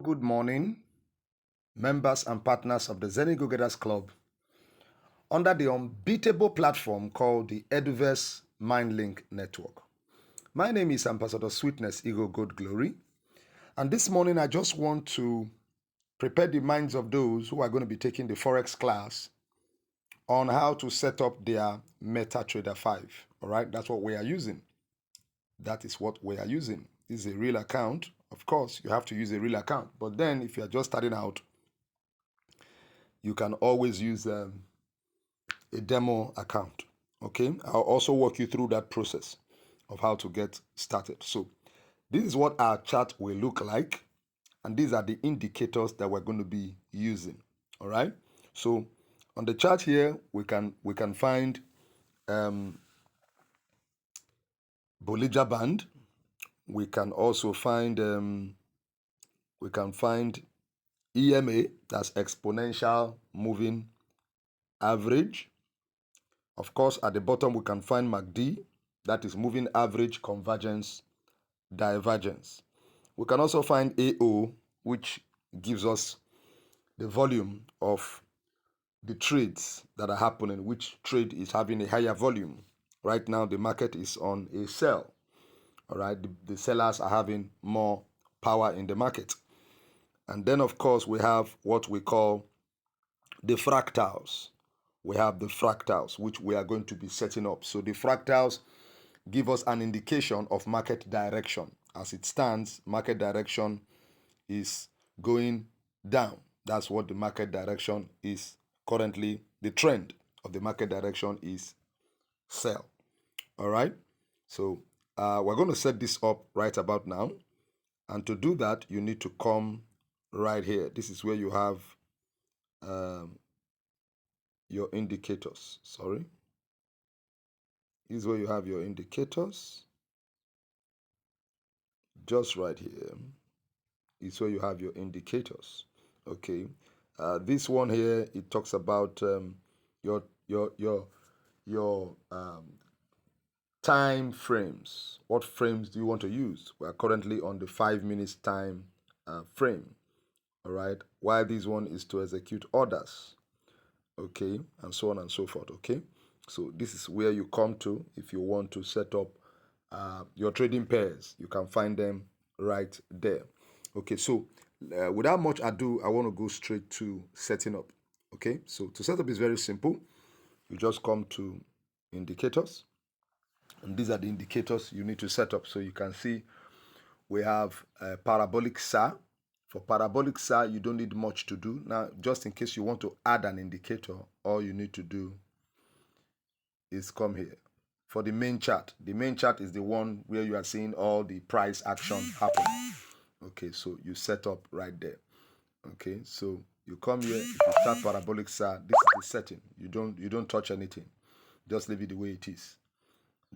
Good morning, members and partners of the Zenny Go-Getters Club under the unbeatable platform called the Eduverse MindLink Network. My name is Ambassador Sweetness Ego Good Glory, and this morning I just want to prepare the minds of those who are going to be taking the Forex class on how to set up their MetaTrader 5. All right, that's what we are using. That is what we are using. This is a real account. Of course, you have to use a real account. But then if you are just starting out, you can always use a demo account. Okay, I'll also walk you through that process of how to get started. So this is what our chart will look like, and these are the indicators that we're going to be using. All right, so on the chart here we can find Bollinger Band. We can also find EMA, that's exponential moving average. Of course, at the bottom we can find MACD, that is moving average convergence divergence. We can also find AO, which gives us the volume of the trades that are happening, which trade is having a higher volume. Right now the market is on a sell. All right, the sellers are having more power in the market. And then of course we have what we call the fractals. We have the fractals, which we are going to be setting up. So the fractals give us an indication of market direction. As it stands, market direction is going down. That's what the market direction is currently. The trend of the market direction is sell. All right, so we're going to set this up right about now, and to do that you need to come right here. This is where you have your indicators. This is where you have your indicators. Just right here is where you have your indicators. Okay, this one here, it talks about your time frames. What frames do you want to use? We are currently on the 5 minutes time frame. All right, while this one is to execute orders. Okay, and so on and so forth. Okay, so this is where you come to if you want to set up your trading pairs. You can find them right there. Okay, so without much ado, I want to go straight to setting up. Okay, so to set up is very simple. You just come to indicators, and these are the indicators you need to set up. So you can see we have parabolic SAR. For parabolic SAR, you don't need much to do. Now, just in case you want to add an indicator, all you need to do is come here. For the main chart is the one where you are seeing all the price action happen. Okay, so you set up right there. Okay, so you come here. If you start parabolic SAR, this is the setting. You don't touch anything. Just leave it the way it is.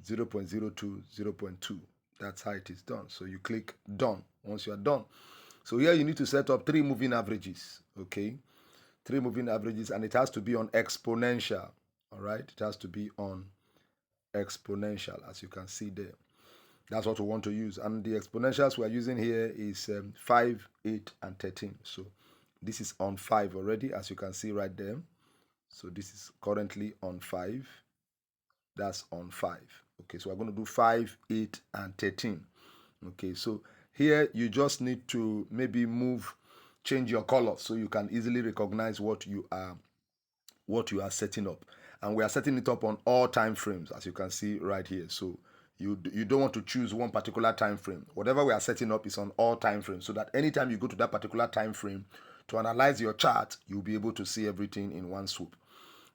0.02, 0.2. That's how it is done. So you click done. Once you are done, so here you need to set up 3 moving averages. Okay, 3 moving averages, and it has to be on exponential. All right, it has to be on exponential, as you can see there. That's what we want to use, and the exponentials we are using here is 5, 8, and 13. So this is on 5 already, as you can see right there. So this is currently on 5. That's on 5. Okay, so we're going to do 5, 8, and 13. Okay, so here you just need to maybe change your color so you can easily recognize what you are setting up. And we are setting it up on all time frames, as you can see right here. So you don't want to choose one particular time frame. Whatever we are setting up is on all time frames, so that anytime you go to that particular time frame to analyze your chart, you'll be able to see everything in one swoop.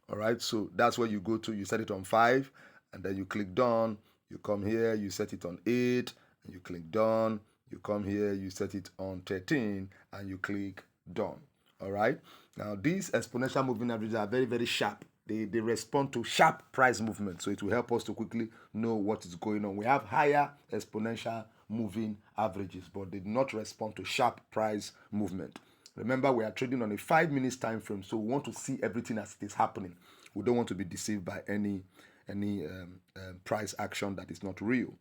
All right, so that's where you go to. You set it on 5, and then you click done. You come here, you set it on 8, and you click done. You come here, you set it on 13, and you click done. All right, now these exponential moving averages are very, very sharp. They respond to sharp price movement, so it will help us to quickly know what is going on. We have higher exponential moving averages, but they do not respond to sharp price movement. Remember, we are trading on a 5 minutes time frame, so we want to see everything as it is happening. We don't want to be deceived by any price action that is not real.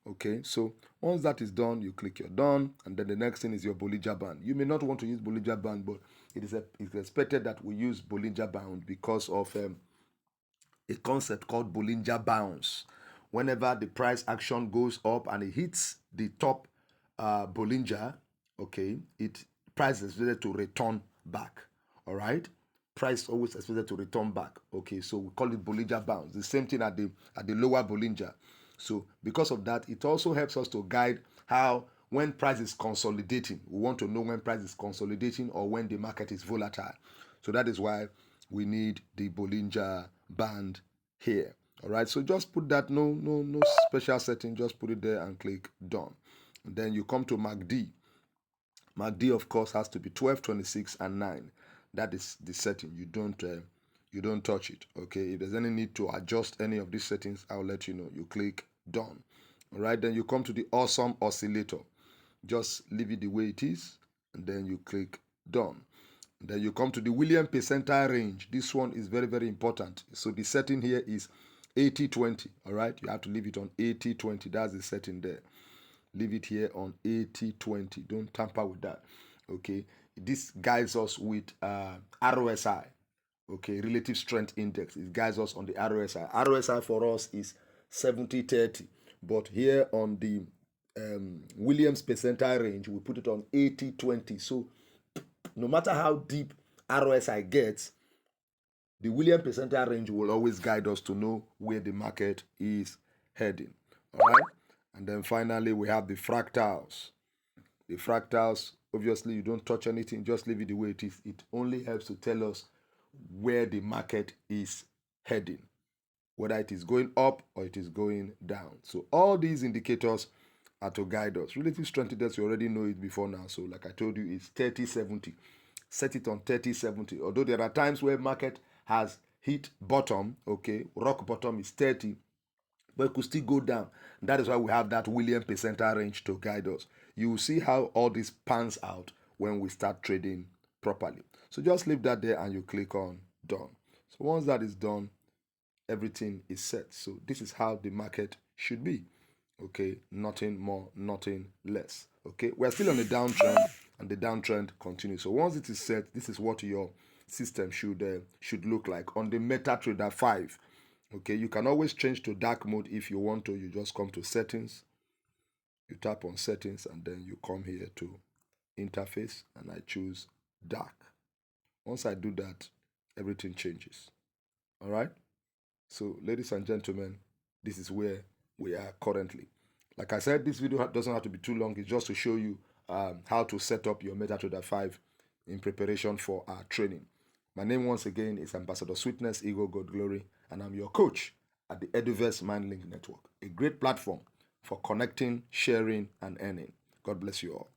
Okay, so once that is done, you click your done, and then the next thing is your Bollinger Band. You may not want to use Bollinger Band, but it's expected that we use Bollinger Band because of a concept called Bollinger Bounce. Whenever the price action goes up and it hits the top Bollinger, okay, price is expected to return back. All right, price always expected to return back. Okay, so we call it Bollinger Bounce. The same thing at the lower Bollinger. So because of that, it also helps us to guide how when price is consolidating. We want to know when price is consolidating or when the market is volatile. So that is why we need the Bollinger Band here. All right, so just put that, no special setting, just put it there and click done. And then you come to MACD. MACD, of course, has to be 12, 26, and 9. That is the setting. You don't touch it. Okay, if there's any need to adjust any of these settings, I'll let you know. You click done. All right, then you come to the awesome oscillator. Just leave it the way it is, and then you click done. Then you come to the Williams percentile range. This one is very, very important. So the setting here is 80-20. All right, you have to leave it on 80-20. That's the setting there. Leave it here on 80-20. Don't tamper with that. Okay, this guides us with RSI. Okay, relative strength index. It guides us on the RSI. RSI for us is 70-30, but here on the Williams percentile range, we put it on 80-20. So no matter how deep RSI gets, the Williams percentile range will always guide us to know where the market is heading. All right, and then finally we have the fractals. The fractals, obviously you don't touch anything, just leave it the way it is. It only helps to tell us where the market is heading, whether it is going up or it is going down. So all these indicators are to guide us. Relative strength index, you already know it before now. So like I told you, it's 30-70. Set it on 30-70. Although there are times where market has hit bottom, okay, rock bottom is 30, but it could still go down. That is why we have that Williams percentile range to guide us. You will see how all this pans out when we start trading properly. So just leave that there and you click on done. So once that is done, everything is set. So this is how the market should be. Okay, nothing more, nothing less. Okay, we're still on the downtrend and the downtrend continues. So once it is set, this is what your system should look like on the MetaTrader 5. Okay, you can always change to dark mode if you want to. You just come to settings, you tap on settings, and then you come here to interface, and I choose dark. Once I do that, everything changes. All right, so ladies and gentlemen, this is where we are currently. Like I said, this video doesn't have to be too long. It's just to show you how to set up your MetaTrader 5 in preparation for our training. My name once again is Ambassador Sweetness, Ego God Glory, and I'm your coach at the Eduverse MindLink Network, a great platform for connecting, sharing, and earning. God bless you all.